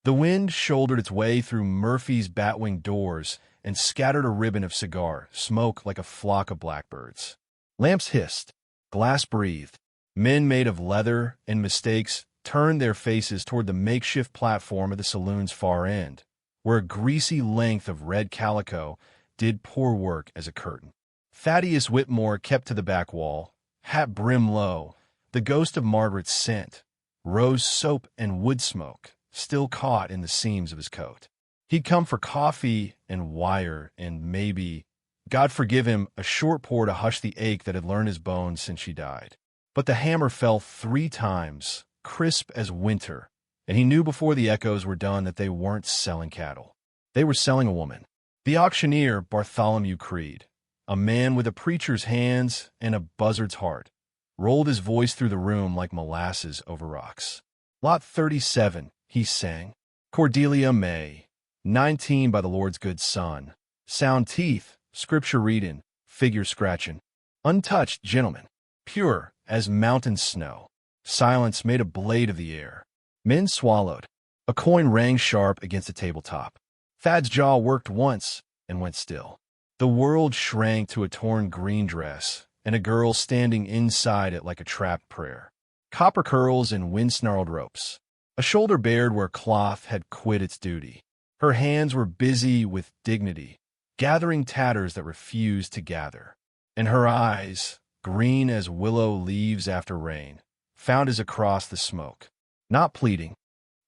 The wind shouldered its way through Murphy's batwing doors and scattered a ribbon of cigar smoke like a flock of blackbirds. Lamps hissed, glass breathed. Men made of leather and mistakes turned their faces toward the makeshift platform at the saloon's far end, where a greasy length of red calico did poor work as a curtain. Thaddius Whitmore kept to the back wall, hat brim low, the ghost of Margaret's scent, rose soap and wood smoke, still caught in the seams of his coat. He'd come for coffee and wire and maybe, God forgive him, a short pour to hush the ache that had learned his bones since she died. But the hammer fell 3 times, crisp as winter, and he knew before the echoes were done that they weren't selling cattle. They were selling a woman. The auctioneer, Bartholomew Creed, a man with a preacher's hands and a buzzard's heart, rolled his voice through the room like molasses over rocks. Lot 37, he sang. Cordelia May, 19 by the Lord's good son. Sound teeth, scripture reading, figure scratching. Untouched gentlemen, pure as mountain snow. Silence made a blade of the air. Men swallowed. A coin rang sharp against the tabletop. Thad's jaw worked once and went still. The world shrank to a torn green dress and a girl standing inside it like a trapped prayer. Copper curls and wind-snarled ropes. A shoulder bared where cloth had quit its duty. Her hands were busy with dignity, gathering tatters that refused to gather. And her eyes, green as willow leaves after rain, found his across the smoke. Not pleading,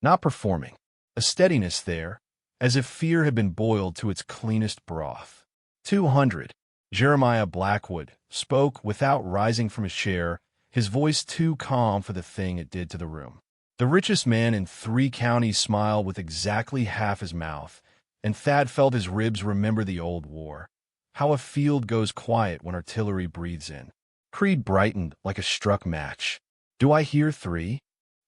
not performing. A steadiness there, as if fear had been boiled to its cleanest broth. 200. Jeremiah Blackwood spoke without rising from his chair, his voice too calm for the thing it did to the room. The richest man in 3 counties smiled with exactly half his mouth, and Thad felt his ribs remember the old war. How a field goes quiet when artillery breathes in. Creed brightened like a struck match. Do I hear 3?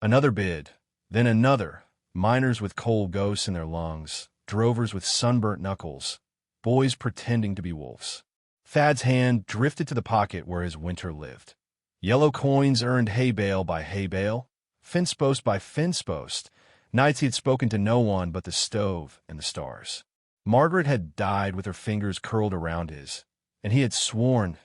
Another bid, then another. Miners with coal ghosts in their lungs, drovers with sunburnt knuckles, boys pretending to be wolves. Thad's hand drifted to the pocket where his winter lived. Yellow coins earned hay bale by hay bale, fence post by fence post. Nights he had spoken to no one but the stove and the stars. Margaret had died with her fingers curled around his, and he had sworn,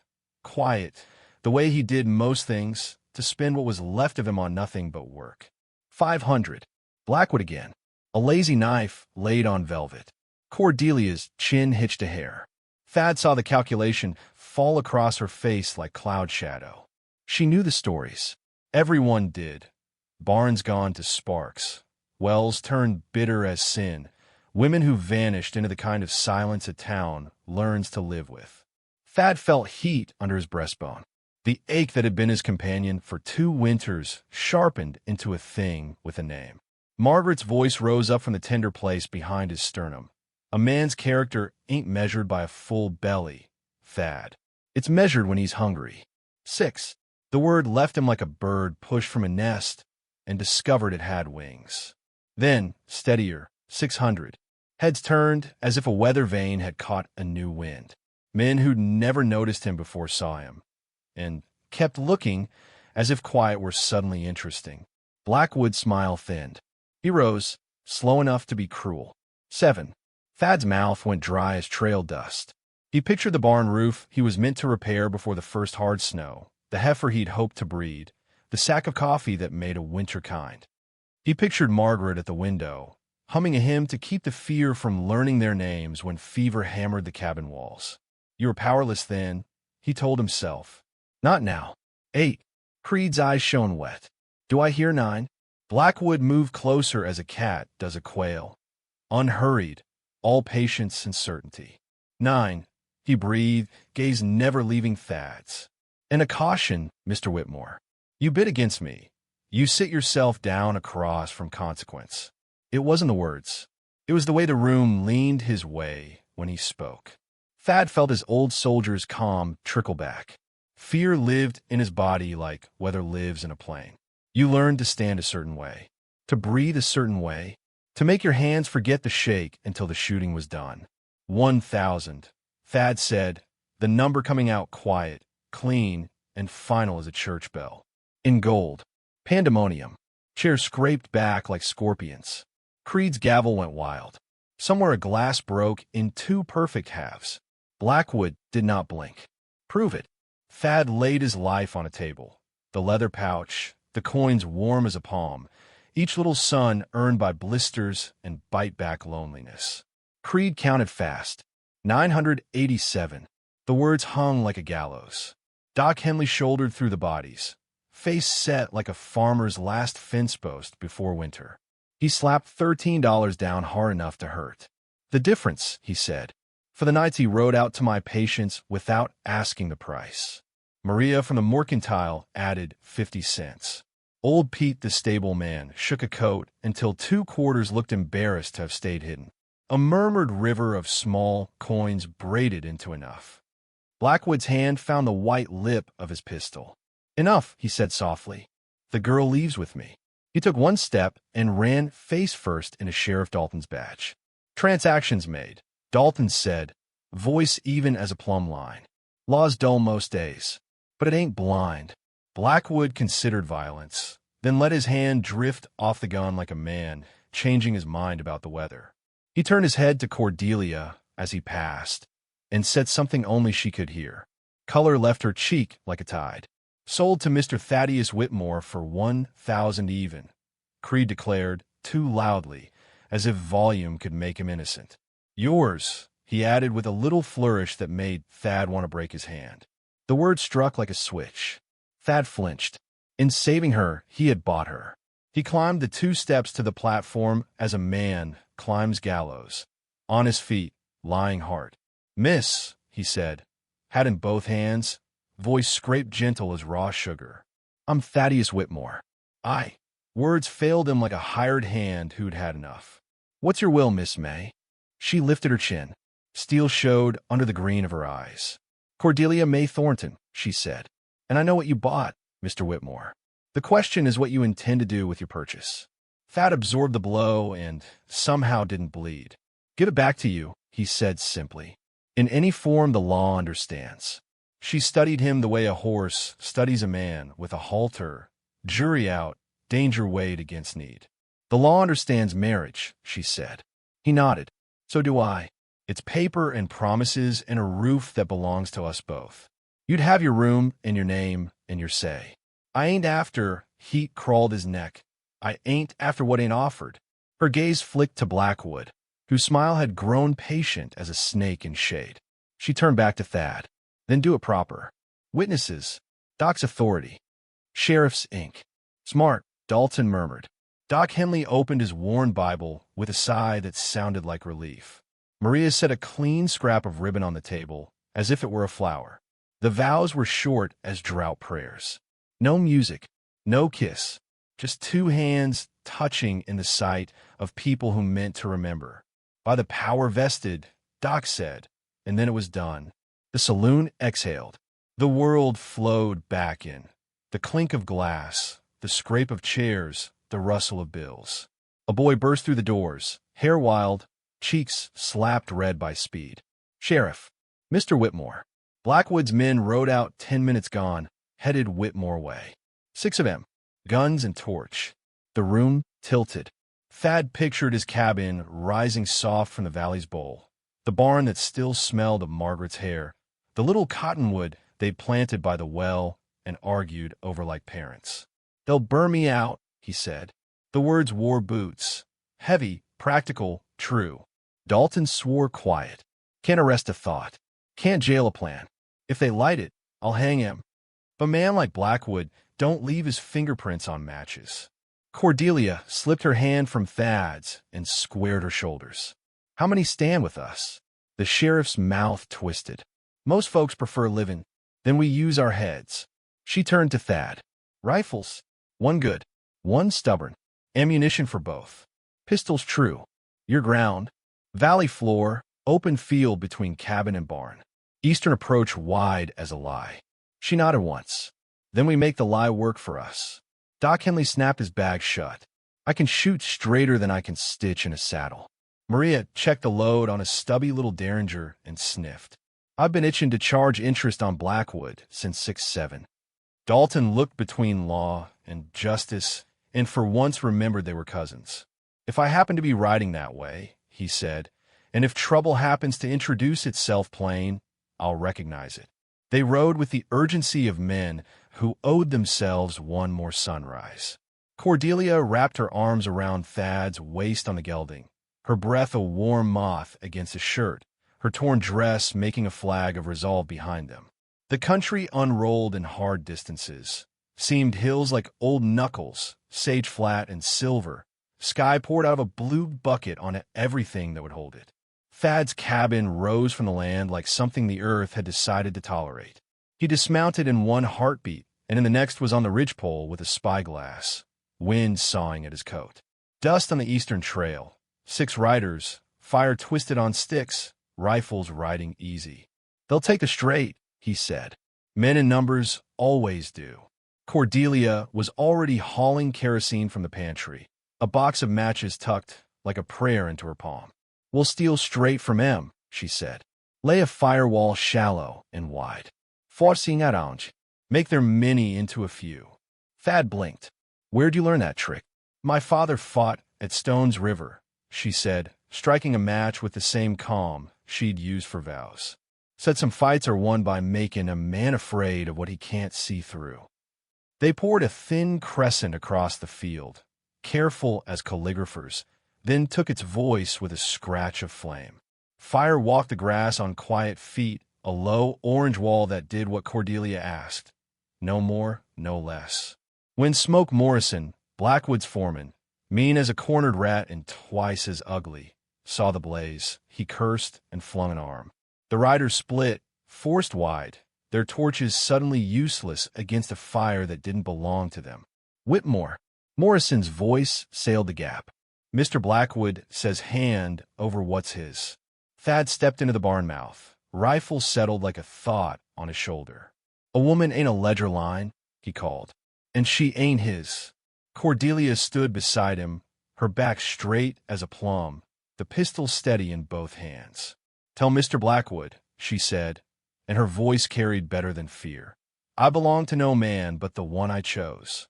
quiet, the way he did most things, to spend what was left of him on nothing but work. 500. Blackwood again. A lazy knife laid on velvet. Cordelia's chin hitched a hair. Thad saw the calculation fall across her face like cloud shadow. She knew the stories. Everyone did. Barns gone to sparks. Wells turned bitter as sin. Women who vanished into the kind of silence a town learns to live with. Thad felt heat under his breastbone. The ache that had been his companion for 2 winters sharpened into a thing with a name. Margaret's voice rose up from the tender place behind his sternum. A man's character ain't measured by a full belly, Thad. It's measured when he's hungry. 6. The word left him like a bird pushed from a nest and discovered it had wings. Then, steadier, 600. Heads turned as if a weather vane had caught a new wind. Men who'd never noticed him before saw him, and kept looking as if quiet were suddenly interesting. Blackwood's smile thinned. He rose, slow enough to be cruel. 7. Thad's mouth went dry as trail dust. He pictured the barn roof he was meant to repair before the first hard snow, the heifer he'd hoped to breed, the sack of coffee that made a winter kind. He pictured Margaret at the window, humming a hymn to keep the fear from learning their names when fever hammered the cabin walls. You were powerless then, he told himself. Not now. 8. Creed's eyes shone wet. Do I hear 9? Blackwood moved closer as a cat does a quail. Unhurried, all patience and certainty. 9. He breathed, gaze never leaving Thad's. And a caution, Mr. Whitmore. You bid against me. You sit yourself down across from consequence. It wasn't the words. It was the way the room leaned his way when he spoke. Thad felt his old soldier's calm trickle back. Fear lived in his body like weather lives in a plane. You learned to stand a certain way, to breathe a certain way, to make your hands forget the shake until the shooting was done. 1,000, Thad said, the number coming out quiet, clean, and final as a church bell. In gold. Pandemonium. Chairs scraped back like scorpions. Creed's gavel went wild. Somewhere a glass broke in two perfect halves. Blackwood did not blink. Prove it. Thad laid his life on a table. The leather pouch, the coins warm as a palm, each little sun earned by blisters and bite-back loneliness. Creed counted fast. 987. The words hung like a gallows. Doc Henley shouldered through the bodies, face set like a farmer's last fence post before winter. He slapped $13 down hard enough to hurt. The difference, he said, for the nights he rode out to my patients without asking the price. Maria from the mercantile added 50 cents. Old Pete, the stable man, shook a coat until 2 quarters looked embarrassed to have stayed hidden. A murmured river of small coins braided into enough. Blackwood's hand found the white lip of his pistol. Enough, he said softly. The girl leaves with me. He took 1 step and ran face first into Sheriff Dalton's badge. Transactions made, Dalton said, voice even as a plumb line. Law's dull most days, but it ain't blind. Blackwood considered violence, then let his hand drift off the gun like a man, changing his mind about the weather. He turned his head to Cordelia as he passed, and said something only she could hear. Color left her cheek like a tide. Sold to Mr. Thaddius Whitmore for 1,000 even, Creed declared, too loudly, as if volume could make him innocent. Yours, he added with a little flourish that made Thad want to break his hand. The word struck like a switch. Thad flinched. In saving her, he had bought her. He climbed the 2 steps to the platform as a man climbs gallows, on his feet, lying hard. Miss, he said, hat in both hands, voice scraped gentle as raw sugar. I'm Thaddius Whitmore. Words failed him like a hired hand who'd had enough. What's your will, Miss May? She lifted her chin. Steel showed under the green of her eyes. Cordelia May Thornton, she said. And I know what you bought, Mr. Whitmore. The question is what you intend to do with your purchase. Thad absorbed the blow and somehow didn't bleed. Give it back to you, he said simply. In any form the law understands. She studied him the way a horse studies a man with a halter, jury out, danger weighed against need. The law understands marriage, she said. He nodded. So do I. It's paper and promises and a roof that belongs to us both. You'd have your room and your name and your say. I ain't after, heat crawled his neck. I ain't after what ain't offered. Her gaze flicked to Blackwood, whose smile had grown patient as a snake in shade. She turned back to Thad. Then do it proper. Witnesses. Doc's authority. Sheriff's ink. Smart, Dalton murmured. Doc Henley opened his worn Bible with a sigh that sounded like relief. Maria set a clean scrap of ribbon on the table, as if it were a flower. The vows were short as drought prayers. No music, no kiss, just 2 hands touching in the sight of people who meant to remember. By the power vested, Doc said, and then it was done. The saloon exhaled. The world flowed back in. The clink of glass, the scrape of chairs, the rustle of bills. A boy burst through the doors, hair wild, cheeks slapped red by speed. Sheriff, Mr. Whitmore. Blackwood's men rode out 10 minutes gone, headed Whitmore way. 6 of them, guns and torch. The room tilted. Thad pictured his cabin rising soft from the valley's bowl, the barn that still smelled of Margaret's hair, the little cottonwood they'd planted by the well and argued over like parents. They'll burn me out, he said. The words wore boots. Heavy, practical, true. Dalton swore quiet. Can't arrest a thought. Can't jail a plan. If they light it, I'll hang him. But a man like Blackwood don't leave his fingerprints on matches. Cordelia slipped her hand from Thad's and squared her shoulders. How many stand with us? The sheriff's mouth twisted. Most folks prefer living. Then we use our heads. She turned to Thad. Rifles. 1 good. 1 stubborn. Ammunition for both. Pistols true. Your ground. Valley floor. Open field between cabin and barn. Eastern approach wide as a lie. She nodded once. Then we make the lie work for us. Doc Henley snapped his bag shut. I can shoot straighter than I can stitch in a saddle. Maria checked the load on a stubby little Derringer and sniffed. I've been itching to charge interest on Blackwood since 6-7. Dalton looked between law and justice and for once remembered they were cousins. "If I happen to be riding that way," he said, "and if trouble happens to introduce itself plain, I'll recognize it." They rode with the urgency of men who owed themselves one more sunrise. Cordelia wrapped her arms around Thad's waist on the gelding, her breath a warm moth against his shirt, her torn dress making a flag of resolve behind them. The country unrolled in hard distances, seamed hills like old knuckles, sage flat and silver. Sky poured out of a blue bucket on everything that would hold it. Thad's cabin rose from the land like something the earth had decided to tolerate. He dismounted in one heartbeat, and in the next was on the ridgepole with a spyglass, wind sawing at his coat. Dust on the eastern trail, 6 riders, fire twisted on sticks, rifles riding easy. "They'll take the straight," he said. "Men in numbers always do." Cordelia was already hauling kerosene from the pantry, a box of matches tucked like a prayer into her palm. "We'll steal straight from em," she said. "Lay a firewall shallow and wide. Forcing around. Make their many into a few." Thad blinked. "Where'd you learn that trick?" "My father fought at Stone's River," she said, striking a match with the same calm she'd used for vows. "Said some fights are won by making a man afraid of what he can't see through." They poured a thin crescent across the field, careful as calligraphers, then took its voice with a scratch of flame. Fire walked the grass on quiet feet, a low orange wall that did what Cordelia asked. No more, no less. When Smoke Morrison, Blackwood's foreman, mean as a cornered rat and twice as ugly, saw the blaze, he cursed and flung an arm. The riders split, forced wide, their torches suddenly useless against a fire that didn't belong to them. "Whitmore." Morrison's voice sailed the gap. "Mr. Blackwood says hand over what's his." Thad stepped into the barn mouth, rifle settled like a thought on his shoulder. "A woman ain't a ledger line," he called, "and she ain't his." Cordelia stood beside him, her back straight as a plum, the pistol steady in both hands. "Tell Mr. Blackwood," she said, and her voice carried better than fear. "I belong to no man but the one I chose."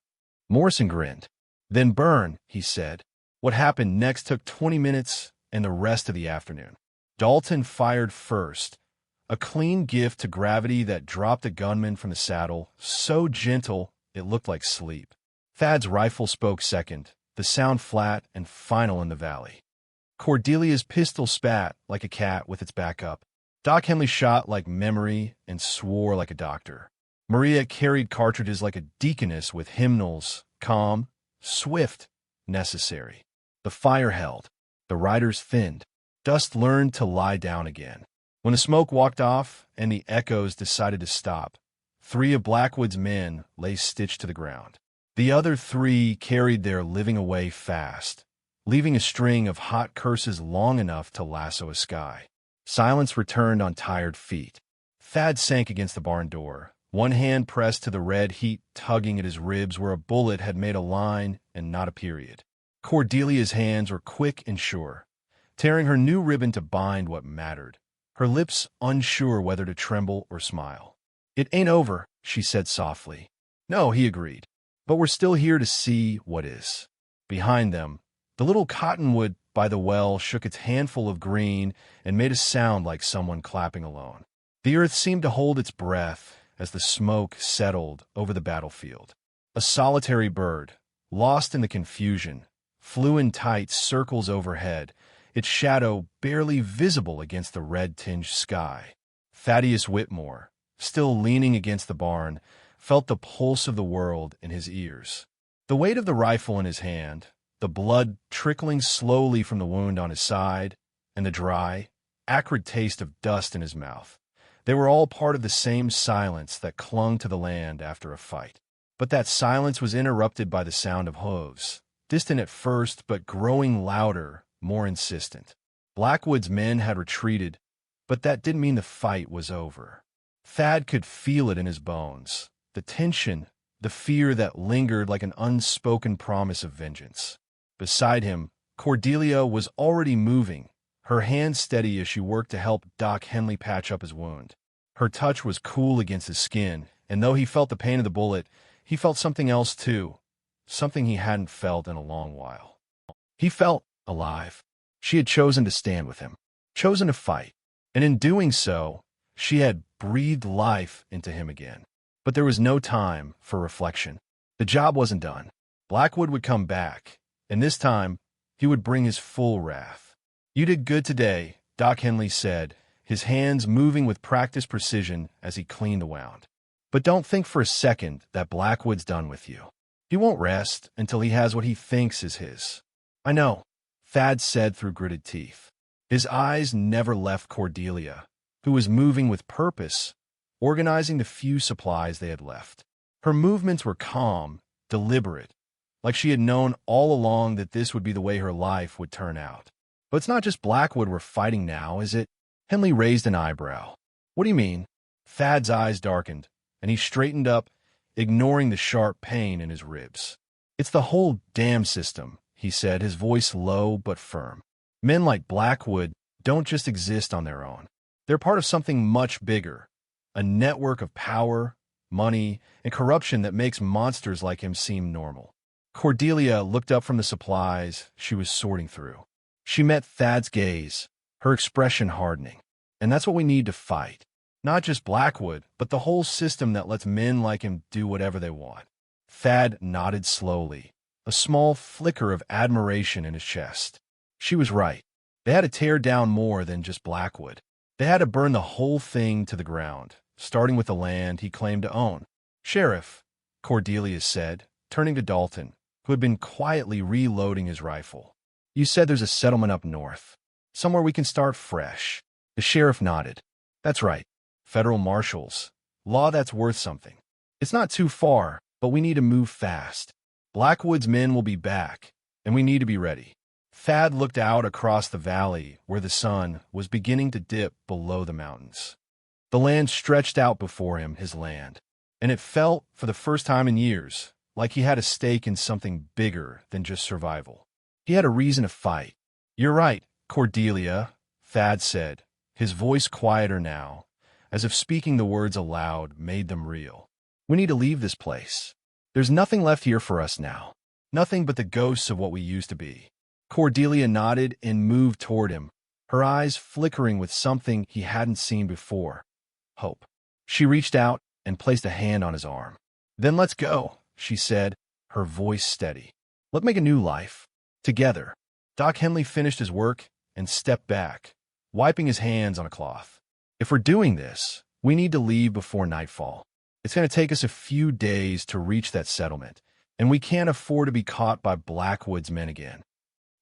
Morrison grinned. "Then burn," he said. What happened next took 20 minutes and the rest of the afternoon. Dalton fired first, a clean gift to gravity that dropped the gunman from the saddle, so gentle it looked like sleep. Thad's rifle spoke second, the sound flat and final in the valley. Cordelia's pistol spat like a cat with its back up. Doc Henley shot like memory and swore like a doctor. Maria carried cartridges like a deaconess with hymnals, calm, swift, necessary. The fire held. The riders thinned. Dust learned to lie down again. When the smoke walked off and the echoes decided to stop, 3 of Blackwood's men lay stitched to the ground. The other 3 carried their living away fast, leaving a string of hot curses long enough to lasso a sky. Silence returned on tired feet. Thad sank against the barn door, one hand pressed to the red heat tugging at his ribs where a bullet had made a line and not a period. Cordelia's hands were quick and sure, tearing her new ribbon to bind what mattered, her lips unsure whether to tremble or smile. "It ain't over," she said softly. "No," he agreed, "but we're still here to see what is." Behind them, the little cottonwood by the well shook its handful of green and made a sound like someone clapping alone. The earth seemed to hold its breath as the smoke settled over the battlefield. A solitary bird, lost in the confusion, flew in tight circles overhead, its shadow barely visible against the red-tinged sky. Thaddius Whitmore, still leaning against the barn, felt the pulse of the world in his ears. The weight of the rifle in his hand, the blood trickling slowly from the wound on his side, and the dry, acrid taste of dust in his mouth. They were all part of the same silence that clung to the land after a fight. But that silence was interrupted by the sound of hooves, distant at first but growing louder, more insistent. Blackwood's men had retreated, but that didn't mean the fight was over. Thad could feel it in his bones, the tension, the fear that lingered like an unspoken promise of vengeance. Beside him, Cordelia was already moving, her hands steady as she worked to help Doc Henley patch up his wound. Her touch was cool against his skin, and though he felt the pain of the bullet, he felt something else too, something he hadn't felt in a long while. He felt alive. She had chosen to stand with him, chosen to fight, and in doing so, she had breathed life into him again. But there was no time for reflection. The job wasn't done. Blackwood would come back, and this time, he would bring his full wrath. "You did good today," Doc Henley said, his hands moving with practiced precision as he cleaned the wound. "But don't think for a second that Blackwood's done with you. He won't rest until he has what he thinks is his." "I know," Thad said through gritted teeth. His eyes never left Cordelia, who was moving with purpose, organizing the few supplies they had left. Her movements were calm, deliberate, like she had known all along that this would be the way her life would turn out. "But it's not just Blackwood we're fighting now, is it?" Henley raised an eyebrow. "What do you mean?" Thad's eyes darkened, and he straightened up, ignoring the sharp pain in his ribs. "It's the whole damn system," he said, his voice low but firm. "Men like Blackwood don't just exist on their own. They're part of something much bigger, a network of power, money, and corruption that makes monsters like him seem normal." Cordelia looked up from the supplies she was sorting through. She met Thad's gaze, her expression hardening. "And that's what we need to fight. Not just Blackwood, but the whole system that lets men like him do whatever they want." Thad nodded slowly, a small flicker of admiration in his chest. She was right. They had to tear down more than just Blackwood. They had to burn the whole thing to the ground, starting with the land he claimed to own. "Sheriff," Cordelia said, turning to Dalton, who had been quietly reloading his rifle. "You said there's a settlement up north, somewhere we can start fresh." The sheriff nodded. "That's right. Federal marshals. Law that's worth something. It's not too far, but we need to move fast. Blackwood's men will be back, and we need to be ready." Thad looked out across the valley where the sun was beginning to dip below the mountains. The land stretched out before him, his land, and it felt, for the first time in years, like he had a stake in something bigger than just survival. He had a reason to fight. "You're right, Cordelia," Thad said, his voice quieter now, as if speaking the words aloud made them real. "We need to leave this place. There's nothing left here for us now. Nothing but the ghosts of what we used to be." Cordelia nodded and moved toward him, her eyes flickering with something he hadn't seen before. Hope. She reached out and placed a hand on his arm. "Then let's go," she said, her voice steady. "Let's make a new life. Together." Doc Henley finished his work and stepped back, wiping his hands on a cloth. "If we're doing this, we need to leave before nightfall. It's going to take us a few days to reach that settlement, and we can't afford to be caught by Blackwood's men again."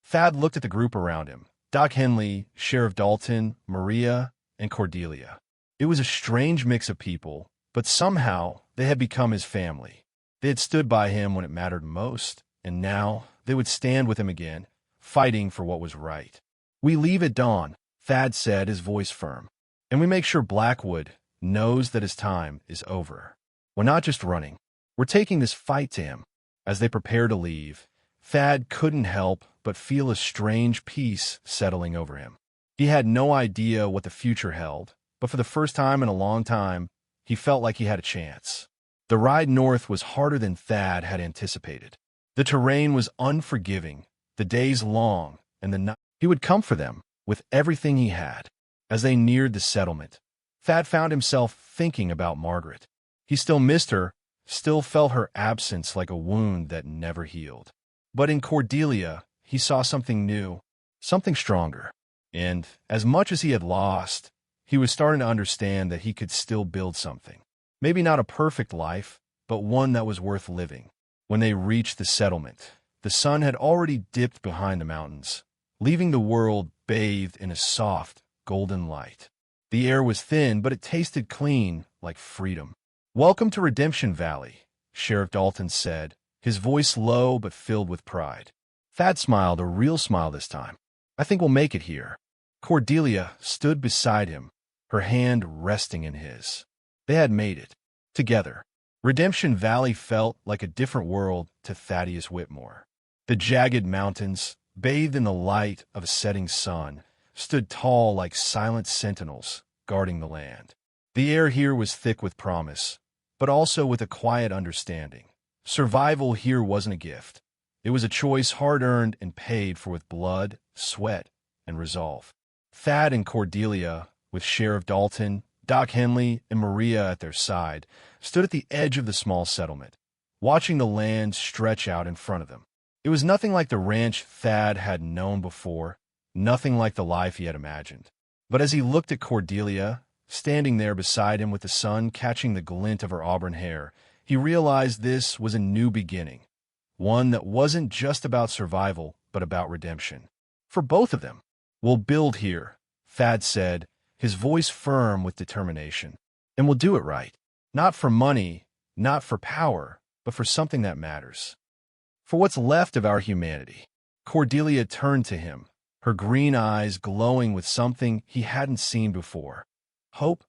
Thad looked at the group around him. Doc Henley, Sheriff Dalton, Maria, and Cordelia. It was a strange mix of people, but somehow they had become his family. They had stood by him when it mattered most, and now they would stand with him again, fighting for what was right. "We leave at dawn," Thad said, his voice firm, "and we make sure Blackwood knows that his time is over. We're not just running. We're taking this fight to him." As they prepared to leave, Thad couldn't help but feel a strange peace settling over him. He had no idea what the future held, but for the first time in a long time, he felt like he had a chance. The ride north was harder than Thad had anticipated. The terrain was unforgiving, the days long, and the night. He would come for them with everything he had. As they neared the settlement, Thad found himself thinking about Margaret. He still missed her, still felt her absence like a wound that never healed. But in Cordelia, he saw something new, something stronger. And as much as he had lost, he was starting to understand that he could still build something. Maybe not a perfect life, but one that was worth living. When they reached the settlement, the sun had already dipped behind the mountains, leaving the world bathed in a soft, golden light. The air was thin, but it tasted clean, like freedom. "Welcome to Redemption Valley," Sheriff Dalton said, his voice low but filled with pride. Thad smiled, a real smile this time. "I think we'll make it here." Cordelia stood beside him, her hand resting in his. They had made it. Together. Redemption Valley felt like a different world to Thaddius Whitmore. The jagged mountains, bathed in the light of a setting sun, stood tall like silent sentinels guarding the land. The air here was thick with promise, but also with a quiet understanding. Survival here wasn't a gift. It was a choice hard-earned and paid for with blood, sweat, and resolve. Thad and Cordelia, with Sheriff Dalton, Doc Henley, and Maria at their side, stood at the edge of the small settlement, watching the land stretch out in front of them. It was nothing like the ranch Thad had known before, nothing like the life he had imagined. But as he looked at Cordelia, standing there beside him with the sun catching the glint of her auburn hair, he realized this was a new beginning, one that wasn't just about survival, but about redemption. For both of them. "We'll build here," Thad said, his voice firm with determination. "And we'll do it right. Not for money, not for power, but for something that matters. For what's left of our humanity." Cordelia turned to him, her green eyes glowing with something he hadn't seen before. Hope?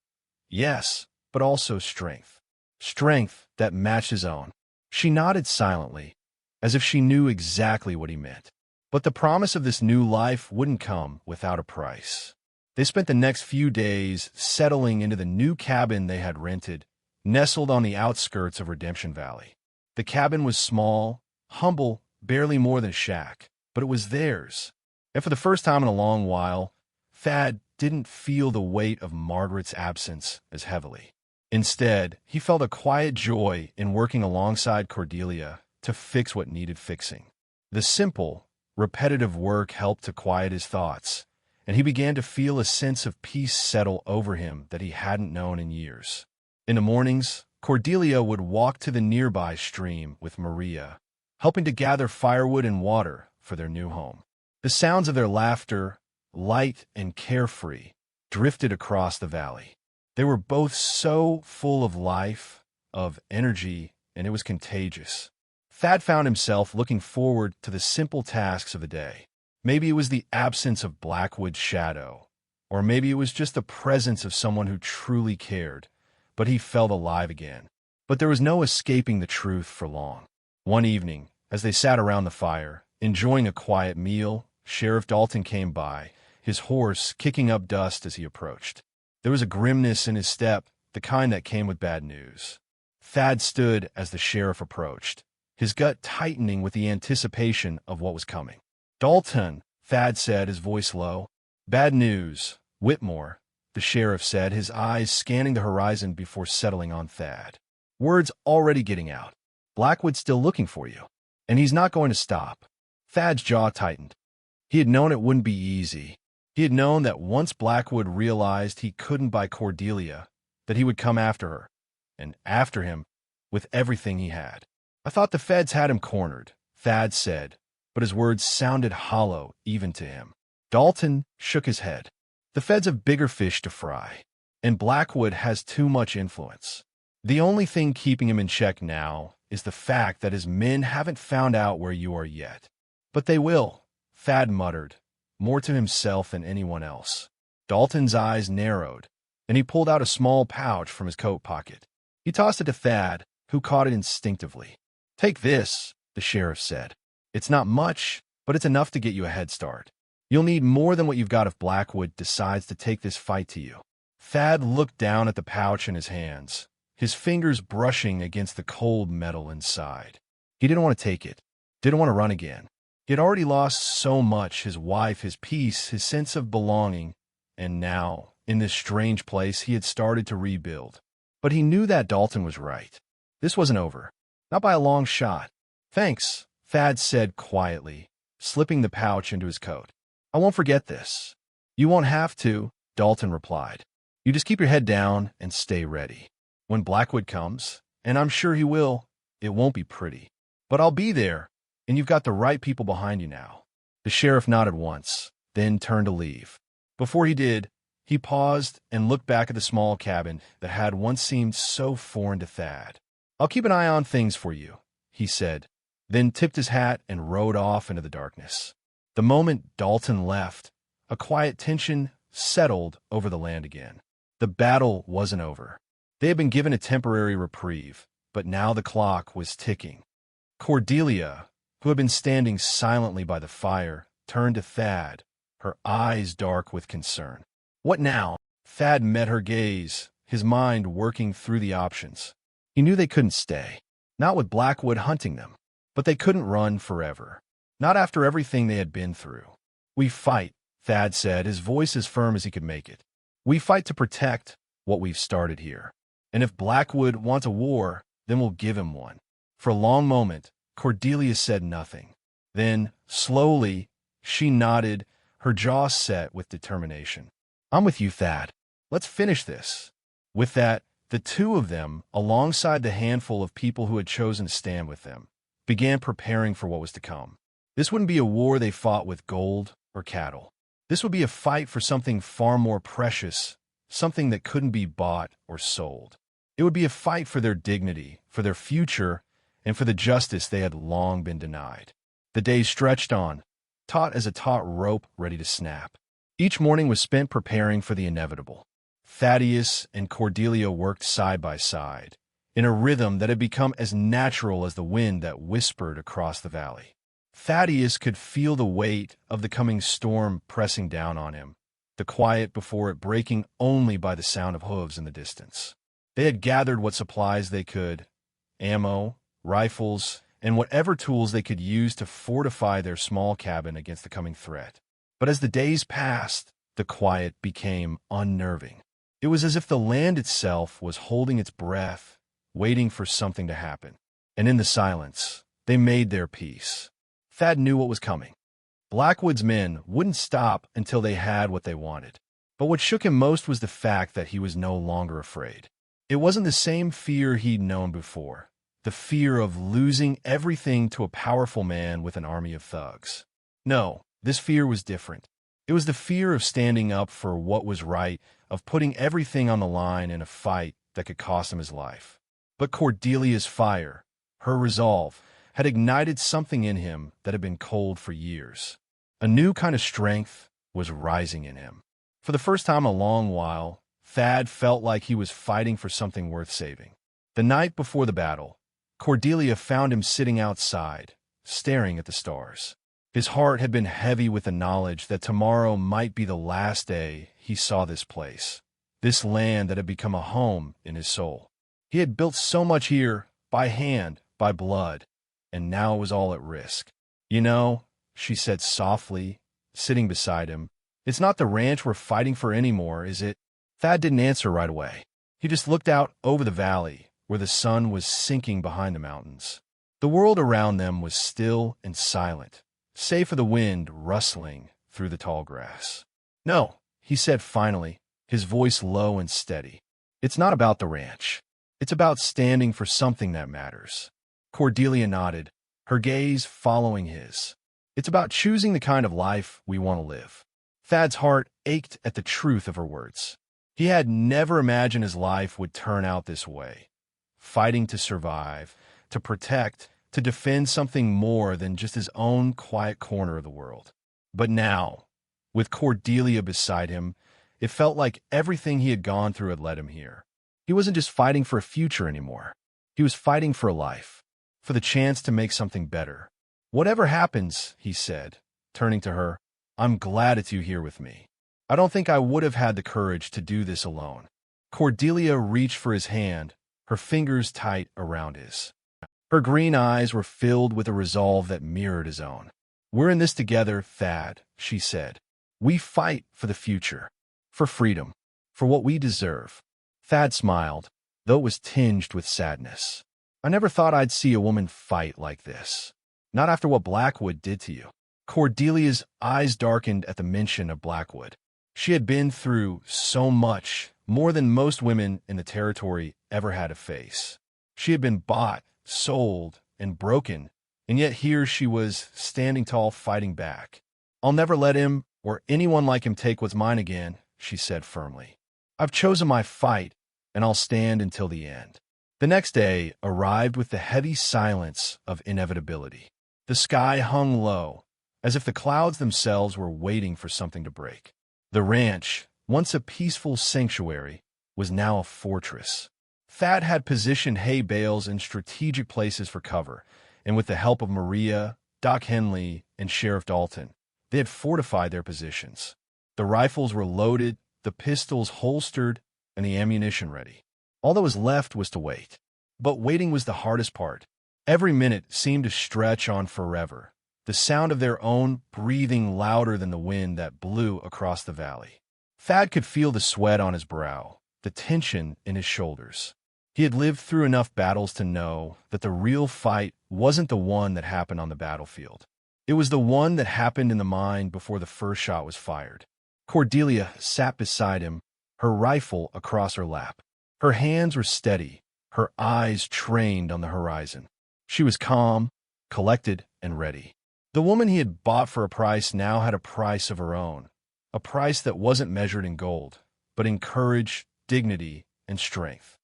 Yes, but also strength. Strength that matched his own. She nodded silently, as if she knew exactly what he meant. But the promise of this new life wouldn't come without a price. They spent the next few days settling into the new cabin they had rented, nestled on the outskirts of Redemption Valley. The cabin was small, humble, barely more than a shack, but it was theirs. And for the first time in a long while, Thad didn't feel the weight of Margaret's absence as heavily. Instead, he felt a quiet joy in working alongside Cordelia to fix what needed fixing. The simple, repetitive work helped to quiet his thoughts, and he began to feel a sense of peace settle over him that he hadn't known in years. In the mornings, Cordelia would walk to the nearby stream with Maria, helping to gather firewood and water for their new home. The sounds of their laughter, light and carefree, drifted across the valley. They were both so full of life, of energy, and it was contagious. Thad found himself looking forward to the simple tasks of the day. Maybe it was the absence of Blackwood's shadow, or maybe it was just the presence of someone who truly cared, but he felt alive again. But there was no escaping the truth for long. One evening, as they sat around the fire, enjoying a quiet meal, Sheriff Dalton came by, his horse kicking up dust as he approached. There was a grimness in his step, the kind that came with bad news. Thad stood as the sheriff approached, his gut tightening with the anticipation of what was coming. "Dalton," Thad said, his voice low. "Bad news, Whitmore," the sheriff said, his eyes scanning the horizon before settling on Thad. "Word's already getting out. Blackwood's still looking for you, and he's not going to stop." Thad's jaw tightened. He had known it wouldn't be easy. He had known that once Blackwood realized he couldn't buy Cordelia, that he would come after her, and after him, with everything he had. "I thought the feds had him cornered," Thad said, but his words sounded hollow even to him. Dalton shook his head. "The feds have bigger fish to fry, and Blackwood has too much influence. The only thing keeping him in check now is the fact that his men haven't found out where you are yet. But they will," Thad muttered, more to himself than anyone else. Dalton's eyes narrowed, and he pulled out a small pouch from his coat pocket. He tossed it to Thad, who caught it instinctively. "Take this," the sheriff said. "It's not much, but it's enough to get you a head start. You'll need more than what you've got if Blackwood decides to take this fight to you." Thad looked down at the pouch in his hands, his fingers brushing against the cold metal inside. He didn't want to take it, didn't want to run again. He had already lost so much, his wife, his peace, his sense of belonging, and now, in this strange place, he had started to rebuild. But he knew that Dalton was right. This wasn't over. Not by a long shot. "Thanks," Thad said quietly, slipping the pouch into his coat. "I won't forget this." "You won't have to," Dalton replied. "You just keep your head down and stay ready. When Blackwood comes, and I'm sure he will, it won't be pretty. But I'll be there, and you've got the right people behind you now." The sheriff nodded once, then turned to leave. Before he did, he paused and looked back at the small cabin that had once seemed so foreign to Thad. "I'll keep an eye on things for you," he said, then tipped his hat and rode off into the darkness. The moment Dalton left, a quiet tension settled over the land again. The battle wasn't over. They had been given a temporary reprieve, but now the clock was ticking. Cordelia, who had been standing silently by the fire, turned to Thad, her eyes dark with concern. "What now?" Thad met her gaze, his mind working through the options. He knew they couldn't stay, not with Blackwood hunting them. But they couldn't run forever. Not after everything they had been through. "We fight," Thad said, his voice as firm as he could make it. "We fight to protect what we've started here. And if Blackwood wants a war, then we'll give him one." For a long moment, Cordelia said nothing. Then, slowly, she nodded, her jaw set with determination. "I'm with you, Thad. Let's finish this." With that, the two of them, alongside the handful of people who had chosen to stand with them, began preparing for what was to come. This wouldn't be a war they fought with gold or cattle. This would be a fight for something far more precious, something that couldn't be bought or sold. It would be a fight for their dignity, for their future, and for the justice they had long been denied. The days stretched on, taut as a taut rope ready to snap. Each morning was spent preparing for the inevitable. Thaddius and Cordelia worked side by side, in a rhythm that had become as natural as the wind that whispered across the valley. Thaddius could feel the weight of the coming storm pressing down on him, the quiet before it breaking only by the sound of hooves in the distance. They had gathered what supplies they could, ammo, rifles, and whatever tools they could use to fortify their small cabin against the coming threat. But as the days passed, the quiet became unnerving. It was as if the land itself was holding its breath, waiting for something to happen. And in the silence, they made their peace. Thad knew what was coming. Blackwood's men wouldn't stop until they had what they wanted. But what shook him most was the fact that he was no longer afraid. It wasn't the same fear he'd known before, the fear of losing everything to a powerful man with an army of thugs. No, this fear was different. It was the fear of standing up for what was right, of putting everything on the line in a fight that could cost him his life. But Cordelia's fire, her resolve, had ignited something in him that had been cold for years. A new kind of strength was rising in him. For the first time in a long while, Thad felt like he was fighting for something worth saving. The night before the battle, Cordelia found him sitting outside, staring at the stars. His heart had been heavy with the knowledge that tomorrow might be the last day he saw this place, this land that had become a home in his soul. He had built so much here, by hand, by blood, and now it was all at risk. "You know," she said softly, sitting beside him, "it's not the ranch we're fighting for anymore, is it?" Thad didn't answer right away. He just looked out over the valley, where the sun was sinking behind the mountains. The world around them was still and silent, save for the wind rustling through the tall grass. "No," he said finally, his voice low and steady. "It's not about the ranch. It's about standing for something that matters." Cordelia nodded, her gaze following his. "It's about choosing the kind of life we want to live." Thad's heart ached at the truth of her words. He had never imagined his life would turn out this way. Fighting to survive, to protect, to defend something more than just his own quiet corner of the world. But now, with Cordelia beside him, it felt like everything he had gone through had led him here. He wasn't just fighting for a future anymore. He was fighting for a life, for the chance to make something better. "Whatever happens," he said, turning to her, "I'm glad it's you here with me. I don't think I would have had the courage to do this alone." Cordelia reached for his hand, her fingers tight around his. Her green eyes were filled with a resolve that mirrored his own. "We're in this together, Thad," she said. "We fight for the future, for freedom, for what we deserve." Thad smiled, though it was tinged with sadness. "I never thought I'd see a woman fight like this. Not after what Blackwood did to you." Cordelia's eyes darkened at the mention of Blackwood. She had been through so much, more than most women in the territory ever had to face. She had been bought, sold, and broken, and yet here she was, standing tall, fighting back. "I'll never let him or anyone like him take what's mine again," she said firmly. "I've chosen my fight, and I'll stand until the end." The next day arrived with the heavy silence of inevitability. The sky hung low, as if the clouds themselves were waiting for something to break. The ranch, once a peaceful sanctuary, was now a fortress. Thad had positioned hay bales in strategic places for cover, and with the help of Maria, Doc Henley, and Sheriff Dalton, they had fortified their positions. The rifles were loaded, the pistols holstered, and the ammunition ready. All that was left was to wait. But waiting was the hardest part. Every minute seemed to stretch on forever, the sound of their own breathing louder than the wind that blew across the valley. Thad could feel the sweat on his brow, the tension in his shoulders. He had lived through enough battles to know that the real fight wasn't the one that happened on the battlefield. It was the one that happened in the mind before the first shot was fired. Cordelia sat beside him, her rifle across her lap. Her hands were steady, her eyes trained on the horizon. She was calm, collected, and ready. The woman he had bought for a price now had a price of her own, a price that wasn't measured in gold, but in courage, dignity, and strength.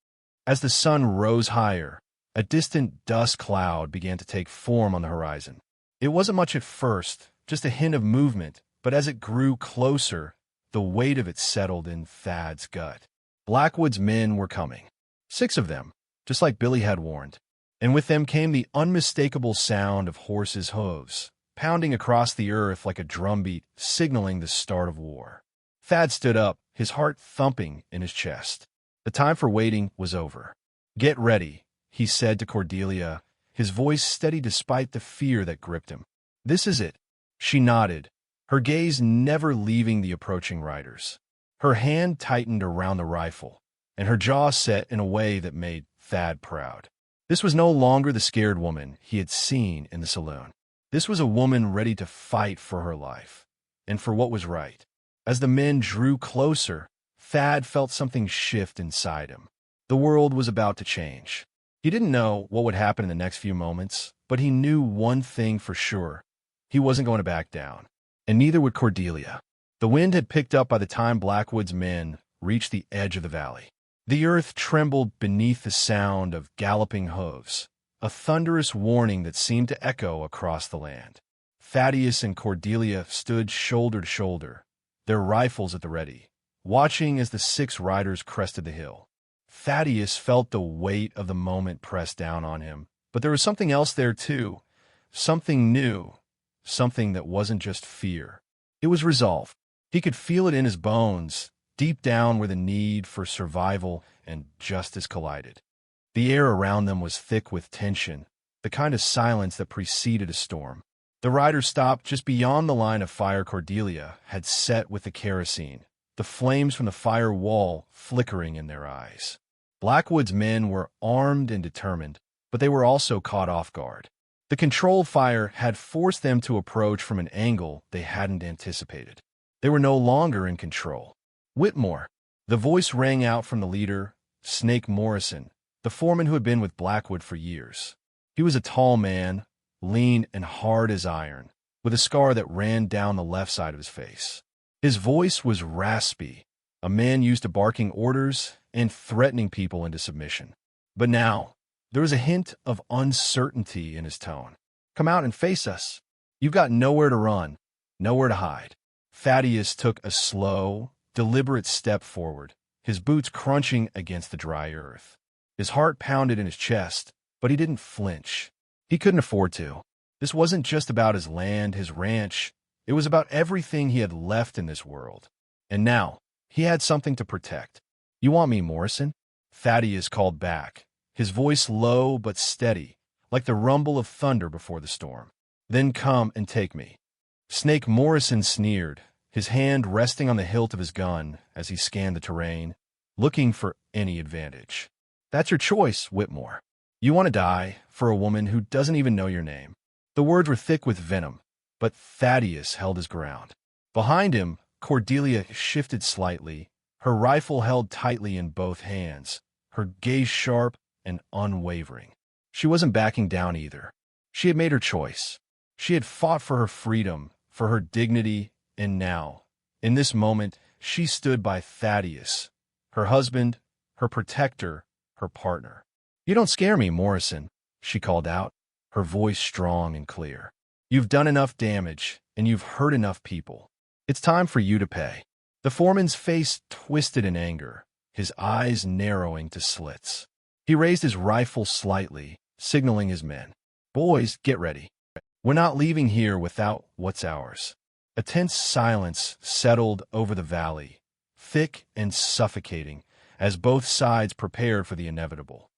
As the sun rose higher, a distant dust cloud began to take form on the horizon. It wasn't much at first, just a hint of movement, but as it grew closer, the weight of it settled in Thad's gut. Blackwood's men were coming. 6 of them, just like Billy had warned. And with them came the unmistakable sound of horses' hooves, pounding across the earth like a drumbeat, signaling the start of war. Thad stood up, his heart thumping in his chest. The time for waiting was over. "Get ready," he said to Cordelia, his voice steady despite the fear that gripped him. "This is it." She nodded, her gaze never leaving the approaching riders. Her hand tightened around the rifle, and her jaw set in a way that made Thad proud. This was no longer the scared woman he had seen in the saloon. This was a woman ready to fight for her life, and for what was right. As the men drew closer, Thad felt something shift inside him. The world was about to change. He didn't know what would happen in the next few moments, but he knew one thing for sure. He wasn't going to back down, and neither would Cordelia. The wind had picked up by the time Blackwood's men reached the edge of the valley. The earth trembled beneath the sound of galloping hooves, a thunderous warning that seemed to echo across the land. Thaddius and Cordelia stood shoulder to shoulder, their rifles at the ready, watching as the 6 riders crested the hill. Thaddius felt the weight of the moment press down on him, but there was something else there too, something new, something that wasn't just fear. It was resolve. He could feel it in his bones, deep down where the need for survival and justice collided. The air around them was thick with tension, the kind of silence that preceded a storm. The riders stopped just beyond the line of fire Cordelia had set with the kerosene, the flames from the fire wall flickering in their eyes. Blackwood's men were armed and determined, but they were also caught off guard. The controlled fire had forced them to approach from an angle they hadn't anticipated. They were no longer in control. "Whitmore," the voice rang out from the leader, Snake Morrison, the foreman who had been with Blackwood for years. He was a tall man, lean and hard as iron, with a scar that ran down the left side of his face. His voice was raspy, a man used to barking orders and threatening people into submission. But now, there was a hint of uncertainty in his tone. "Come out and face us. You've got nowhere to run, nowhere to hide." Thaddius took a slow, deliberate step forward, his boots crunching against the dry earth. His heart pounded in his chest, but he didn't flinch. He couldn't afford to. This wasn't just about his land, his ranch. It was about everything he had left in this world. And now, he had something to protect. "You want me, Morrison?" Thaddius called back, his voice low but steady, like the rumble of thunder before the storm. "Then come and take me." Snake Morrison sneered, his hand resting on the hilt of his gun as he scanned the terrain, looking for any advantage. "That's your choice, Whitmore. You want to die for a woman who doesn't even know your name." The words were thick with venom, but Thaddius held his ground. Behind him, Cordelia shifted slightly, her rifle held tightly in both hands, her gaze sharp and unwavering. She wasn't backing down either. She had made her choice. She had fought for her freedom, for her dignity, and now, in this moment, she stood by Thaddius, her husband, her protector, her partner. "You don't scare me, Morrison," she called out, her voice strong and clear. "You've done enough damage, and you've hurt enough people. It's time for you to pay." The foreman's face twisted in anger, his eyes narrowing to slits. He raised his rifle slightly, signaling his men. "Boys, get ready. We're not leaving here without what's ours." A tense silence settled over the valley, thick and suffocating, as both sides prepared for the inevitable.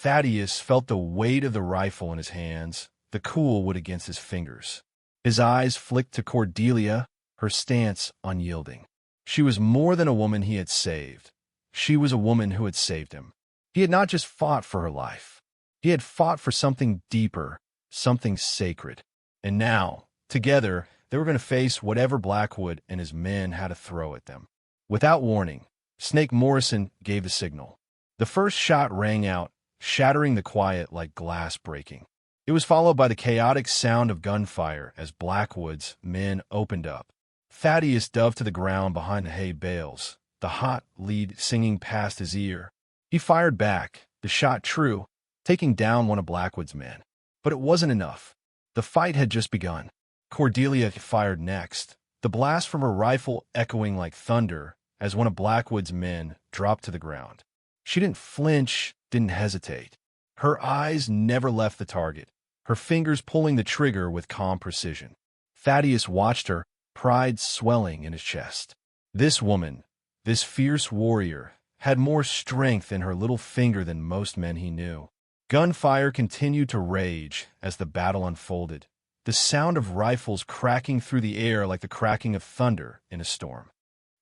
Thaddius felt the weight of the rifle in his hands, the cool wood against his fingers. His eyes flicked to Cordelia, her stance unyielding. She was more than a woman he had saved. She was a woman who had saved him. He had not just fought for her life. He had fought for something deeper, something sacred. And now, together, they were going to face whatever Blackwood and his men had to throw at them. Without warning, Snake Morrison gave the signal. The first shot rang out, shattering the quiet like glass breaking. It was followed by the chaotic sound of gunfire as Blackwood's men opened up. Thaddius dove to the ground behind the hay bales, the hot lead singing past his ear. He fired back, the shot true, taking down one of Blackwood's men. But it wasn't enough. The fight had just begun. Cordelia fired next, the blast from her rifle echoing like thunder as one of Blackwood's men dropped to the ground. She didn't flinch, didn't hesitate. Her eyes never left the target, her fingers pulling the trigger with calm precision. Thaddius watched her, pride swelling in his chest. This woman, this fierce warrior, had more strength in her little finger than most men he knew. Gunfire continued to rage as the battle unfolded, the sound of rifles cracking through the air like the cracking of thunder in a storm.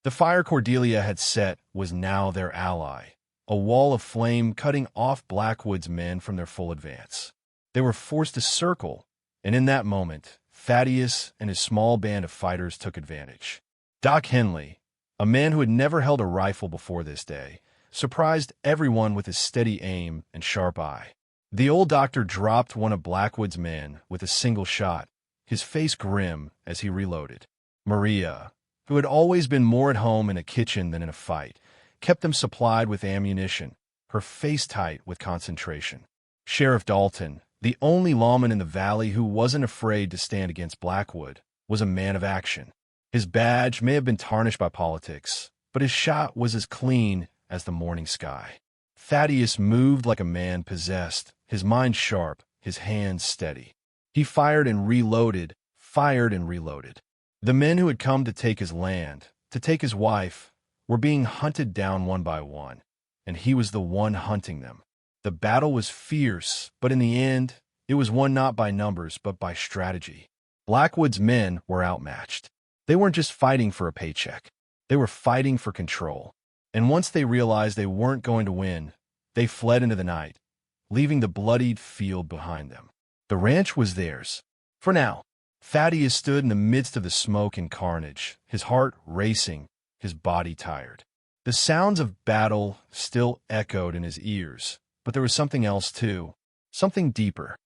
The fire Cordelia had set was now their ally, a wall of flame cutting off Blackwood's men from their full advance. They were forced to circle, and in that moment, Thaddius and his small band of fighters took advantage. Doc Henley, a man who had never held a rifle before this day, surprised everyone with his steady aim and sharp eye. The old doctor dropped one of Blackwood's men with a single shot, his face grim as he reloaded. Maria, who had always been more at home in a kitchen than in a fight, kept them supplied with ammunition, her face tight with concentration. Sheriff Dalton, the only lawman in the valley who wasn't afraid to stand against Blackwood, was a man of action. His badge may have been tarnished by politics, but his shot was as clean as the morning sky. Thaddius moved like a man possessed, his mind sharp, his hands steady. He fired and reloaded, fired and reloaded. The men who had come to take his land, to take his wife, were being hunted down one by one, and he was the one hunting them. The battle was fierce, but in the end, it was won not by numbers but by strategy. Blackwood's men were outmatched. They weren't just fighting for a paycheck. They were fighting for control. And once they realized they weren't going to win, they fled into the night, leaving the bloodied field behind them. The ranch was theirs. For now, Thaddius stood in the midst of the smoke and carnage, his heart racing, his body tired. The sounds of battle still echoed in his ears, but there was something else too, something deeper,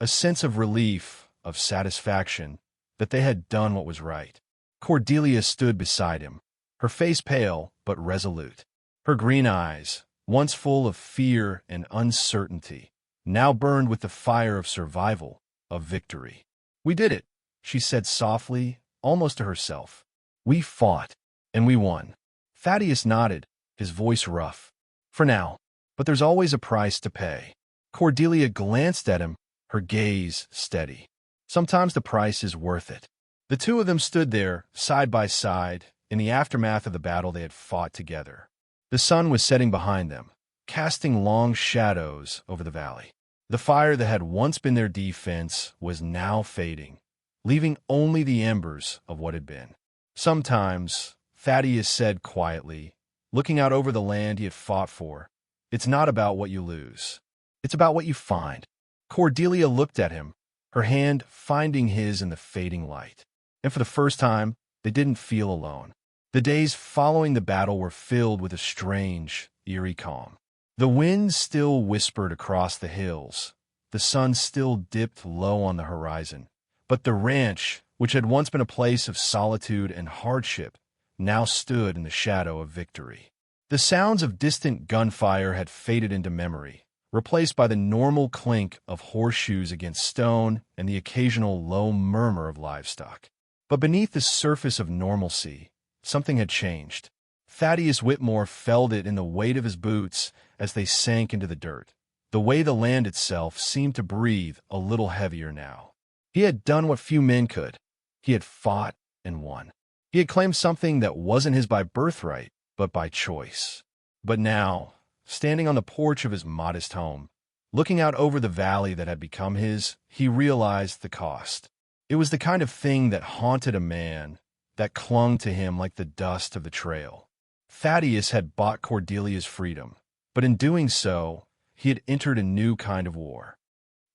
a sense of relief, of satisfaction, that they had done what was right. Cordelia stood beside him, her face pale but resolute. Her green eyes, once full of fear and uncertainty, now burned with the fire of survival, of victory. "We did it," she said softly, almost to herself. "We fought, and we won." Thaddius nodded, his voice rough. "For now, but there's always a price to pay." Cordelia glanced at him, her gaze steady. "Sometimes the price is worth it." The two of them stood there, side by side, in the aftermath of the battle they had fought together. The sun was setting behind them, casting long shadows over the valley. The fire that had once been their defense was now fading, leaving only the embers of what had been. "Sometimes," Thaddius said quietly, looking out over the land he had fought for, "it's not about what you lose. It's about what you find." Cordelia looked at him, her hand finding his in the fading light. And for the first time, they didn't feel alone. The days following the battle were filled with a strange, eerie calm. The wind still whispered across the hills. The sun still dipped low on the horizon. But the ranch, which had once been a place of solitude and hardship, now stood in the shadow of victory. The sounds of distant gunfire had faded into memory, replaced by the normal clink of horseshoes against stone and the occasional low murmur of livestock. But beneath the surface of normalcy, something had changed. Thaddius Whitmore felt it in the weight of his boots as they sank into the dirt. The way the land itself seemed to breathe a little heavier now. He had done what few men could. He had fought and won. He had claimed something that wasn't his by birthright, but by choice. But now, standing on the porch of his modest home, Looking out over the valley that had become his, he realized the cost. It was the kind of thing that haunted a man, that clung to him like the dust of the trail. Thaddius had bought Cordelia's freedom, but in doing so, he had entered a new kind of war.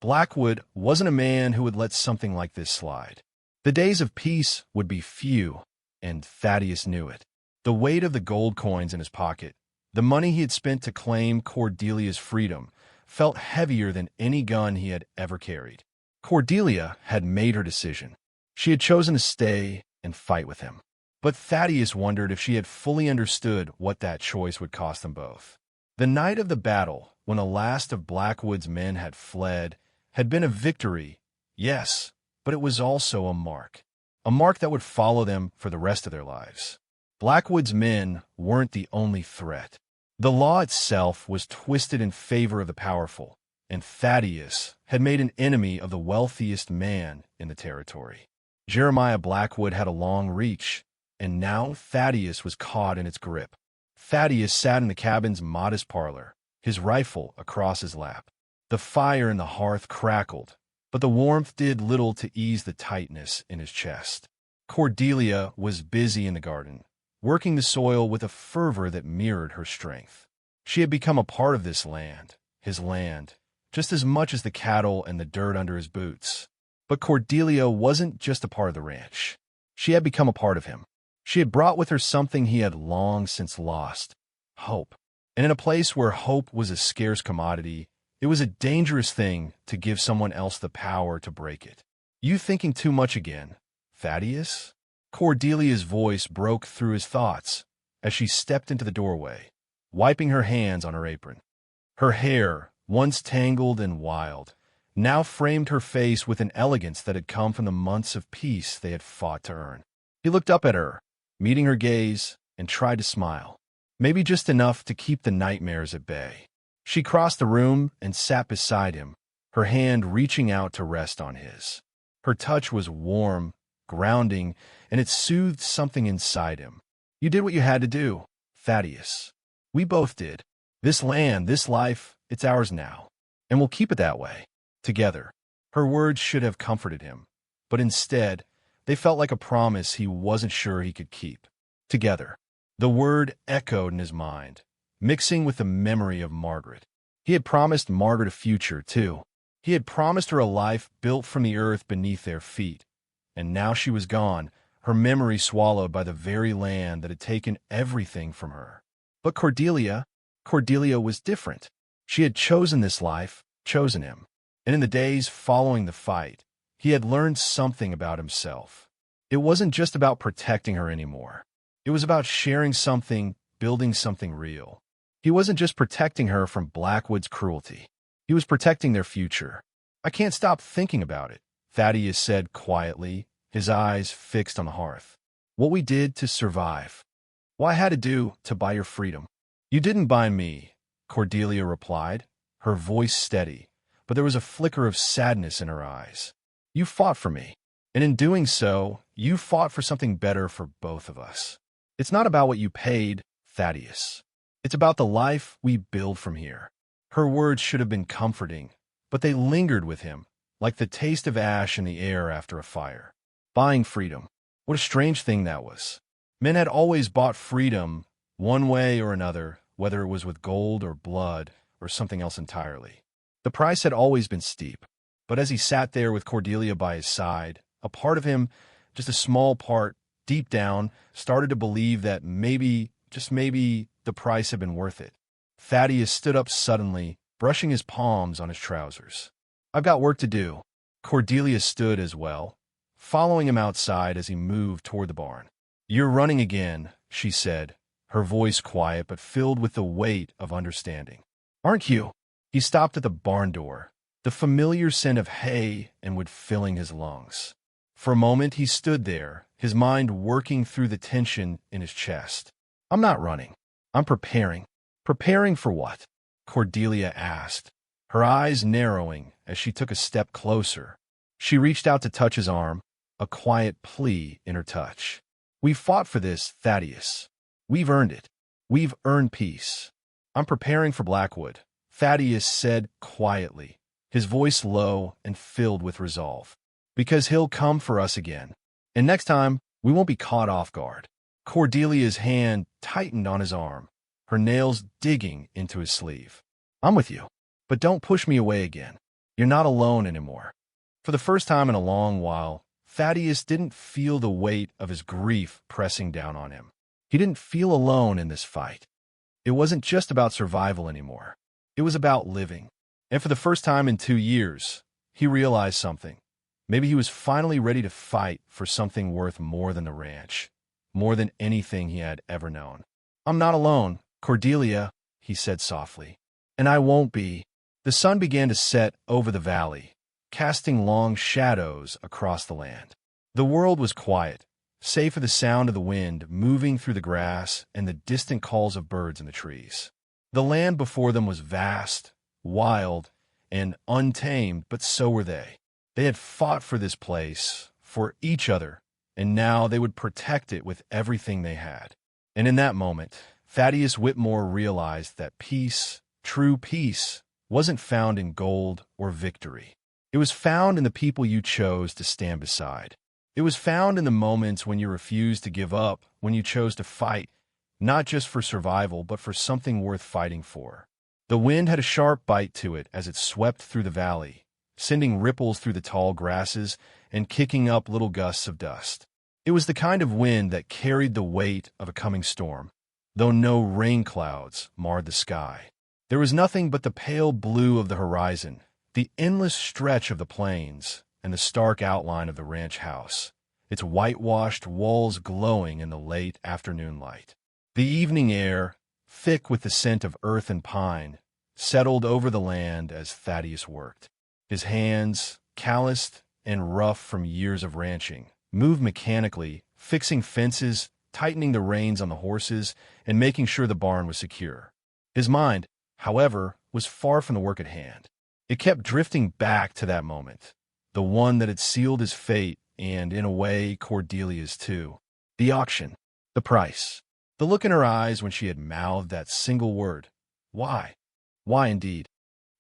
Blackwood wasn't a man who would let something like this slide. The days of peace would be few, and Thaddius knew it. The weight of the gold coins in his pocket, the money he had spent to claim Cordelia's freedom, felt heavier than any gun he had ever carried. Cordelia had made her decision. She had chosen to stay and fight with him. But Thaddius wondered if she had fully understood what that choice would cost them both. The night of the battle, when the last of Blackwood's men had fled, had been a victory, yes, but it was also a mark that would follow them for the rest of their lives. Blackwood's men weren't the only threat. The law itself was twisted in favor of the powerful, and Thaddius had made an enemy of the wealthiest man in the territory. Jeremiah Blackwood had a long reach, and now Thaddius was caught in its grip. Thaddius sat in the cabin's modest parlor, his rifle across his lap. The fire in the hearth crackled, but the warmth did little to ease the tightness in his chest. Cordelia was busy in the garden, working the soil with a fervor that mirrored her strength. She had become a part of this land, his land, just as much as the cattle and the dirt under his boots. But Cordelia wasn't just a part of the ranch. She had become a part of him. She had brought with her something he had long since lost, hope. And in a place where hope was a scarce commodity, it was a dangerous thing to give someone else the power to break it. "You thinking too much again, Thaddius?" Cordelia's voice broke through his thoughts as she stepped into the doorway, wiping her hands on her apron. Her hair, once tangled and wild, now framed her face with an elegance that had come from the months of peace they had fought to earn. He looked up at her, meeting her gaze, and tried to smile, maybe just enough to keep the nightmares at bay. She crossed the room and sat beside him, her hand reaching out to rest on his. Her touch was warm, grounding, and it soothed something inside him. "You did what you had to do, Thaddius. We both did. This land, this life, it's ours now, and we'll keep it that way, together." Her words should have comforted him, but instead, they felt like a promise he wasn't sure he could keep. Together. The word echoed in his mind, mixing with the memory of Margaret. He had promised Margaret a future, too. He had promised her a life built from the earth beneath their feet. And now she was gone, her memory swallowed by the very land that had taken everything from her. But Cordelia was different. She had chosen this life, chosen him. And in the days following the fight, he had learned something about himself. It wasn't just about protecting her anymore. It was about sharing something, building something real. He wasn't just protecting her from Blackwood's cruelty. He was protecting their future. "I can't stop thinking about it," Thaddius said quietly, his eyes fixed on the hearth. "What we did to survive. What I had to do to buy your freedom." "You didn't buy me," Cordelia replied, her voice steady, but there was a flicker of sadness in her eyes. "You fought for me, and in doing so, you fought for something better for both of us. It's not about what you paid, Thaddius. It's about the life we build from here." Her words should have been comforting, but they lingered with him, like the taste of ash in the air after a fire. Buying freedom. What a strange thing that was. Men had always bought freedom, one way or another, whether it was with gold or blood or something else entirely. The price had always been steep, but as he sat there with Cordelia by his side, a part of him, just a small part, deep down, started to believe that maybe, just maybe, the price had been worth it. Thaddius stood up suddenly, brushing his palms on his trousers. "I've got work to do." Cordelia stood as well, following him outside as he moved toward the barn. "You're running again," she said, her voice quiet but filled with the weight of understanding. "Aren't you?" He stopped at the barn door, the familiar scent of hay and wood filling his lungs. For a moment he stood there, his mind working through the tension in his chest. "I'm not running. I'm preparing." "Preparing for what?" Cordelia asked, her eyes narrowing as she took a step closer. She reached out to touch his arm, a quiet plea in her touch. "We've fought for this, Thaddius. We've earned it. We've earned peace. I'm preparing for Blackwood, Thaddius said quietly, his voice low and filled with resolve. Because he'll come for us again. And next time, we won't be caught off guard. Cordelia's hand tightened on his arm, her nails digging into his sleeve. I'm with you, but don't push me away again. You're not alone anymore. For the first time in a long while, Thaddius didn't feel the weight of his grief pressing down on him. He didn't feel alone in this fight. It wasn't just about survival anymore. It was about living. And for the first time in 2 years, he realized something. Maybe he was finally ready to fight for something worth more than the ranch, more than anything he had ever known. I'm not alone, Cordelia, he said softly. And I won't be. The sun began to set over the valley, casting long shadows across the land. The world was quiet, save for the sound of the wind moving through the grass and the distant calls of birds in the trees. The land before them was vast, wild, and untamed, but so were they. They had fought for this place, for each other, and now they would protect it with everything they had. And in that moment, Thaddius Whitmore realized that peace, true peace, wasn't found in gold or victory. It was found in the people you chose to stand beside. It was found in the moments when you refused to give up, when you chose to fight, not just for survival, but for something worth fighting for. The wind had a sharp bite to it as it swept through the valley, sending ripples through the tall grasses and kicking up little gusts of dust. It was the kind of wind that carried the weight of a coming storm, though no rain clouds marred the sky. There was nothing but the pale blue of the horizon, the endless stretch of the plains, and the stark outline of the ranch house, its whitewashed walls glowing in the late afternoon light. The evening air, thick with the scent of earth and pine, settled over the land as Thaddius worked. His hands, calloused and rough from years of ranching, moved mechanically, fixing fences, tightening the reins on the horses, and making sure the barn was secure. His mind, however, was far from the work at hand. It kept drifting back to that moment, the one that had sealed his fate and, in a way, Cordelia's too. The auction, the price, the look in her eyes when she had mouthed that single word. Why? Why indeed?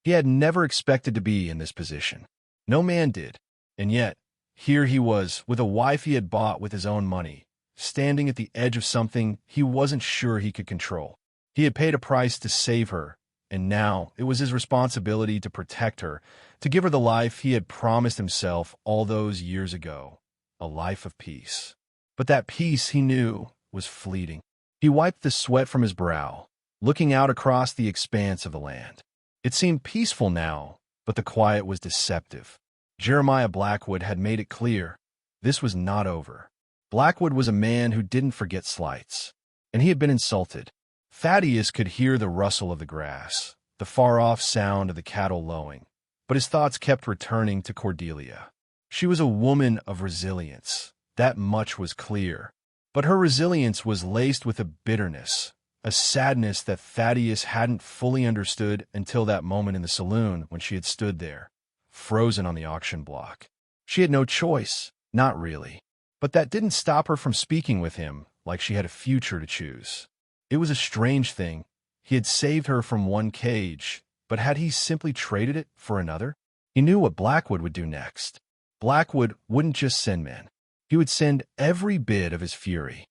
He had never expected to be in this position. No man did. And yet, here he was, with a wife he had bought with his own money, standing at the edge of something he wasn't sure he could control. He had paid a price to save her, and now it was his responsibility to protect her, to give her the life he had promised himself all those years ago, a life of peace. But that peace, he knew, was fleeting. He wiped the sweat from his brow, looking out across the expanse of the land. It seemed peaceful now, but the quiet was deceptive. Jeremiah Blackwood had made it clear this was not over. Blackwood was a man who didn't forget slights, and he had been insulted. Thaddius could hear the rustle of the grass, the far-off sound of the cattle lowing, but his thoughts kept returning to Cordelia. She was a woman of resilience, that much was clear, but her resilience was laced with a bitterness, a sadness that Thaddius hadn't fully understood until that moment in the saloon when she had stood there, frozen on the auction block. She had no choice, not really, but that didn't stop her from speaking with him like she had a future to choose. It was a strange thing. He had saved her from one cage, but had he simply traded it for another? He knew what Blackwood would do next. Blackwood wouldn't just send men. He would send every bit of his fury.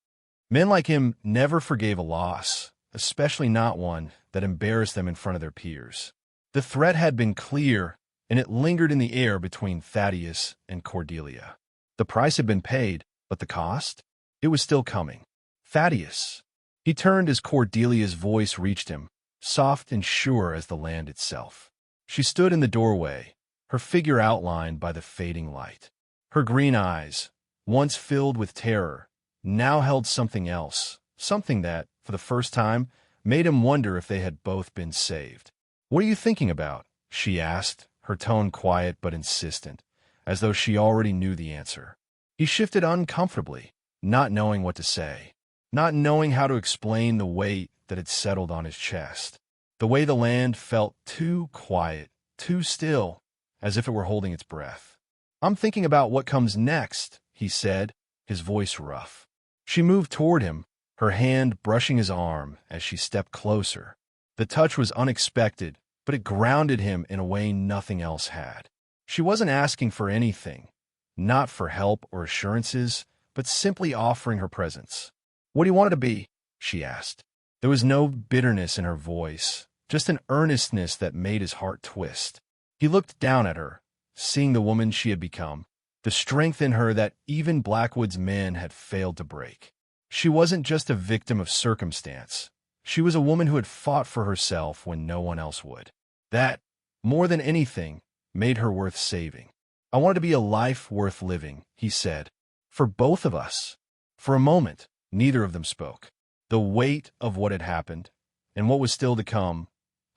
Men like him never forgave a loss, especially not one that embarrassed them in front of their peers. The threat had been clear, and it lingered in the air between Thaddius and Cordelia. The price had been paid, but the cost? It was still coming. Thaddius. He turned as Cordelia's voice reached him, soft and sure as the land itself. She stood in the doorway, her figure outlined by the fading light. Her green eyes, once filled with terror, now held something else, something that, for the first time, made him wonder if they had both been saved. "What are you thinking about?" she asked, her tone quiet but insistent, as though she already knew the answer. He shifted uncomfortably, not knowing what to say, not knowing how to explain the weight that had settled on his chest. The way the land felt too quiet, too still, as if it were holding its breath. "I'm thinking about what comes next," he said, his voice rough. She moved toward him, her hand brushing his arm as she stepped closer. The touch was unexpected, but it grounded him in a way nothing else had. She wasn't asking for anything, not for help or assurances, but simply offering her presence. "What do you want it to be?" she asked. There was no bitterness in her voice, just an earnestness that made his heart twist. He looked down at her, seeing the woman she had become, the strength in her that even Blackwood's men had failed to break. She wasn't just a victim of circumstance. She was a woman who had fought for herself when no one else would. That, more than anything, made her worth saving. "I want it to be a life worth living," he said. "For both of us." For a moment, neither of them spoke. The weight of what had happened, and what was still to come,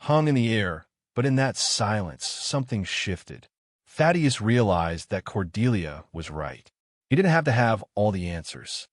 hung in the air, but in that silence, something shifted. Thaddius realized that Cordelia was right. He didn't have to have all the answers.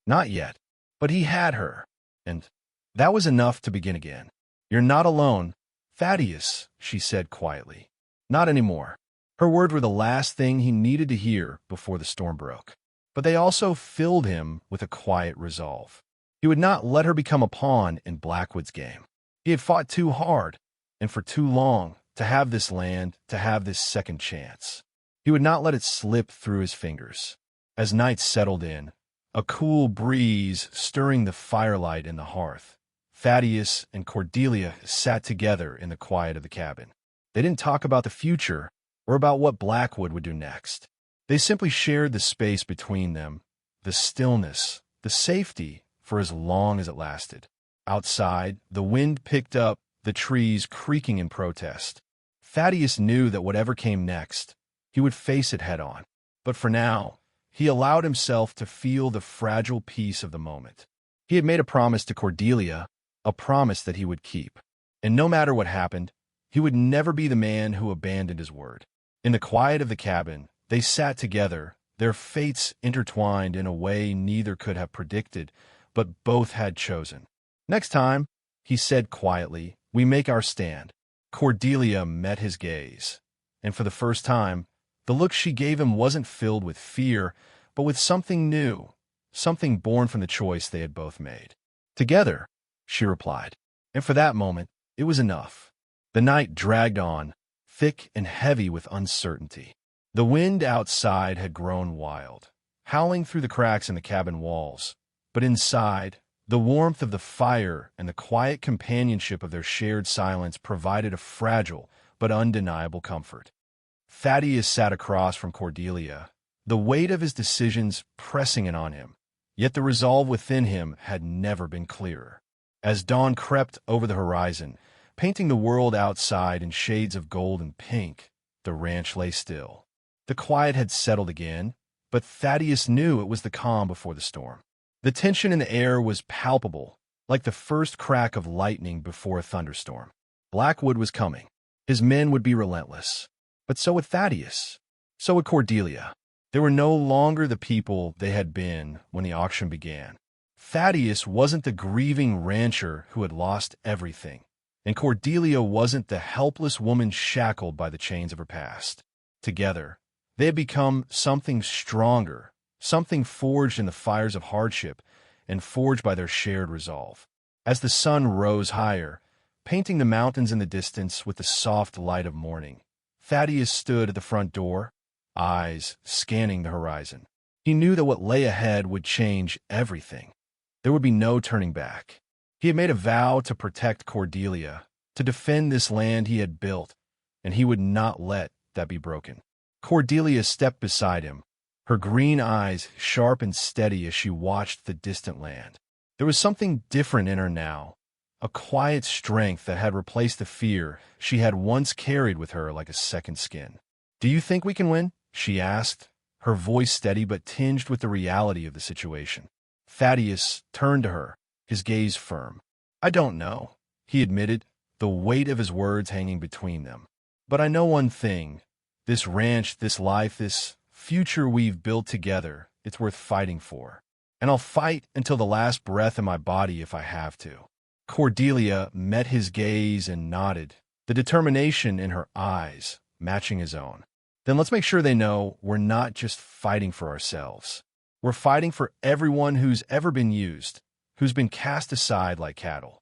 Not yet, but he had her, and that was enough to begin again. "You're not alone, Thaddius," she said quietly. "Not anymore." Her words were the last thing he needed to hear before the storm broke. But they also filled him with a quiet resolve. He would not let her become a pawn in Blackwood's game. He had fought too hard, and for too long, to have this land, to have this second chance. He would not let it slip through his fingers. As night settled in, a cool breeze stirring the firelight in the hearth, Thaddius and Cordelia sat together in the quiet of the cabin. They didn't talk about the future or about what Blackwood would do next. They simply shared the space between them, the stillness, the safety, for as long as it lasted. Outside, the wind picked up, the trees creaking in protest. Thaddius knew that whatever came next, he would face it head-on. But for now, he allowed himself to feel the fragile peace of the moment. He had made a promise to Cordelia, a promise that he would keep. And no matter what happened, he would never be the man who abandoned his word. In the quiet of the cabin, they sat together, their fates intertwined in a way neither could have predicted, but both had chosen. "Next time," he said quietly, "we make our stand." Cordelia met his gaze, and for the first time, the look she gave him wasn't filled with fear, but with something new, something born from the choice they had both made. "Together," she replied, and for that moment, it was enough. The night dragged on, thick and heavy with uncertainty. The wind outside had grown wild, howling through the cracks in the cabin walls, but inside, the warmth of the fire and the quiet companionship of their shared silence provided a fragile but undeniable comfort. Thaddius sat across from Cordelia, the weight of his decisions pressing in on him, yet the resolve within him had never been clearer. As dawn crept over the horizon, painting the world outside in shades of gold and pink, the ranch lay still. The quiet had settled again, but Thaddius knew it was the calm before the storm. The tension in the air was palpable, like the first crack of lightning before a thunderstorm. Blackwood was coming. His men would be relentless. But so would Thaddius. So would Cordelia. They were no longer the people they had been when the auction began. Thaddius wasn't the grieving rancher who had lost everything, and Cordelia wasn't the helpless woman shackled by the chains of her past. Together, they had become something stronger, something forged in the fires of hardship and forged by their shared resolve. As the sun rose higher, painting the mountains in the distance with the soft light of morning, Thaddius stood at the front door, eyes scanning the horizon. He knew that what lay ahead would change everything. There would be no turning back. He had made a vow to protect Cordelia, to defend this land he had built, and he would not let that be broken. Cordelia stepped beside him, her green eyes sharp and steady as she watched the distant land. There was something different in her now, a quiet strength that had replaced the fear she had once carried with her like a second skin. "Do you think we can win?" she asked, her voice steady but tinged with the reality of the situation. Thaddius turned to her, his gaze firm. "I don't know," he admitted, the weight of his words hanging between them. "But I know one thing. This ranch, this life, this future we've built together, it's worth fighting for. And I'll fight until the last breath in my body if I have to." Cordelia met his gaze and nodded, the determination in her eyes matching his own. "Then let's make sure they know we're not just fighting for ourselves. We're fighting for everyone who's ever been used, who's been cast aside like cattle.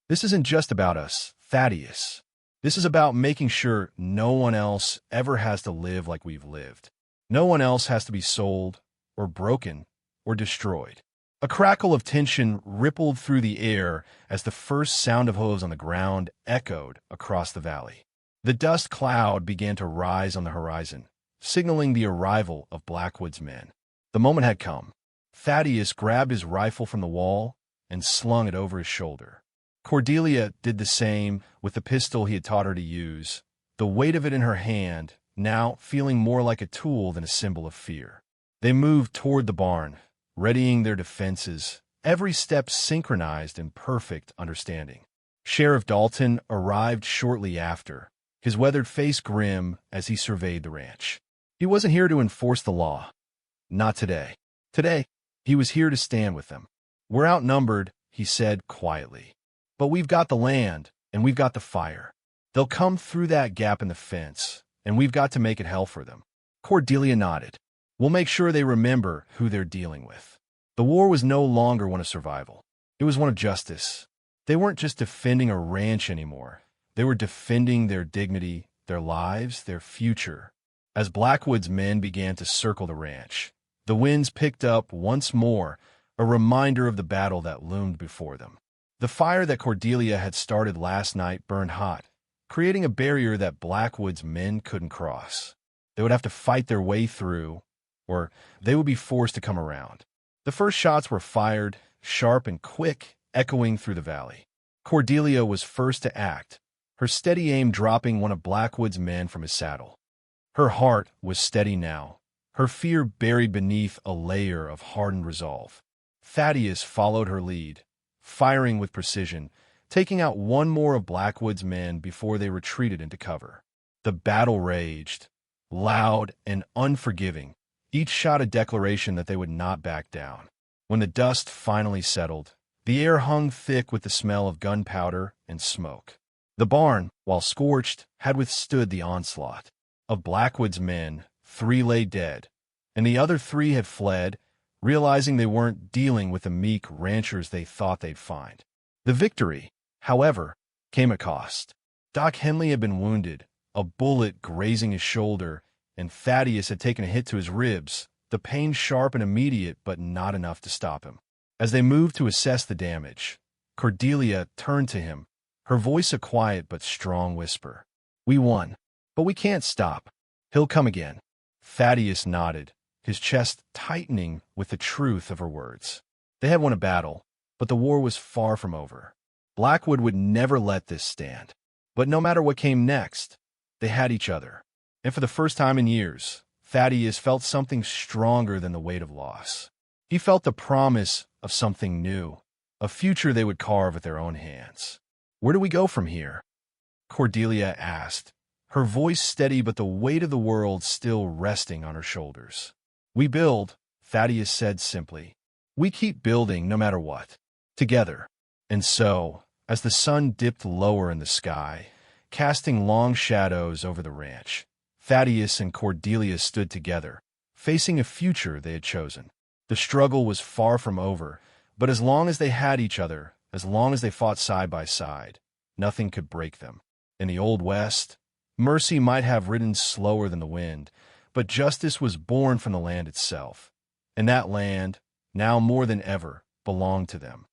This isn't just about us, Thaddius. This is about making sure no one else ever has to live like we've lived. No one else has to be sold, or broken, or destroyed. A crackle of tension rippled through the air as the first sound of hooves on the ground echoed across the valley. The dust cloud began to rise on the horizon, signaling the arrival of Blackwood's men. The moment had come. Thaddius grabbed his rifle from the wall and slung it over his shoulder. Cordelia did the same with the pistol he had taught her to use, the weight of it in her hand now feeling more like a tool than a symbol of fear. They moved toward the barn, readying their defenses, every step synchronized in perfect understanding. Sheriff Dalton arrived shortly after, his weathered face grim as he surveyed the ranch. He wasn't here to enforce the law. Not today. Today, he was here to stand with them. We're outnumbered, he said quietly. But we've got the land, and we've got the fire. They'll come through that gap in the fence, and we've got to make it hell for them. Cordelia nodded. We'll make sure they remember who they're dealing with. The war was no longer one of survival. It was one of justice. They weren't just defending a ranch anymore. They were defending their dignity, their lives, their future. As Blackwood's men began to circle the ranch, the winds picked up once more, a reminder of the battle that loomed before them. The fire that Cordelia had started last night burned hot, creating a barrier that Blackwood's men couldn't cross. They would have to fight their way through, or they would be forced to come around. The first shots were fired, sharp and quick, echoing through the valley. Cordelia was first to act, her steady aim dropping one of Blackwood's men from his saddle. Her heart was steady now, her fear buried beneath a layer of hardened resolve. Thaddius followed her lead, firing with precision, taking out one more of Blackwood's men before they retreated into cover. The battle raged, loud and unforgiving, each shot a declaration that they would not back down. When the dust finally settled, the air hung thick with the smell of gunpowder and smoke. The barn, while scorched, had withstood the onslaught. Of Blackwood's men, 3 lay dead, and the other 3 had fled, realizing they weren't dealing with the meek ranchers they thought they'd find. The victory, however, came at cost. Doc Henley had been wounded, a bullet grazing his shoulder, and Thaddius had taken a hit to his ribs, the pain sharp and immediate but not enough to stop him. As they moved to assess the damage, Cordelia turned to him, her voice a quiet but strong whisper. We won, but we can't stop. He'll come again. Thaddius nodded, his chest tightening with the truth of her words. They had won a battle, but the war was far from over. Blackwood would never let this stand. But no matter what came next, they had each other. And for the first time in years, Thaddius felt something stronger than the weight of loss. He felt the promise of something new, a future they would carve with their own hands. Where do we go from here? Cordelia asked, her voice steady but the weight of the world still resting on her shoulders. We build, Thaddius said simply. We keep building no matter what. Together. And so, as the sun dipped lower in the sky, casting long shadows over the ranch, Thaddius and Cordelia stood together, facing a future they had chosen. The struggle was far from over, but as long as they had each other, as long as they fought side by side, nothing could break them. In the Old West, mercy might have ridden slower than the wind, but justice was born from the land itself, and that land, now more than ever, belonged to them.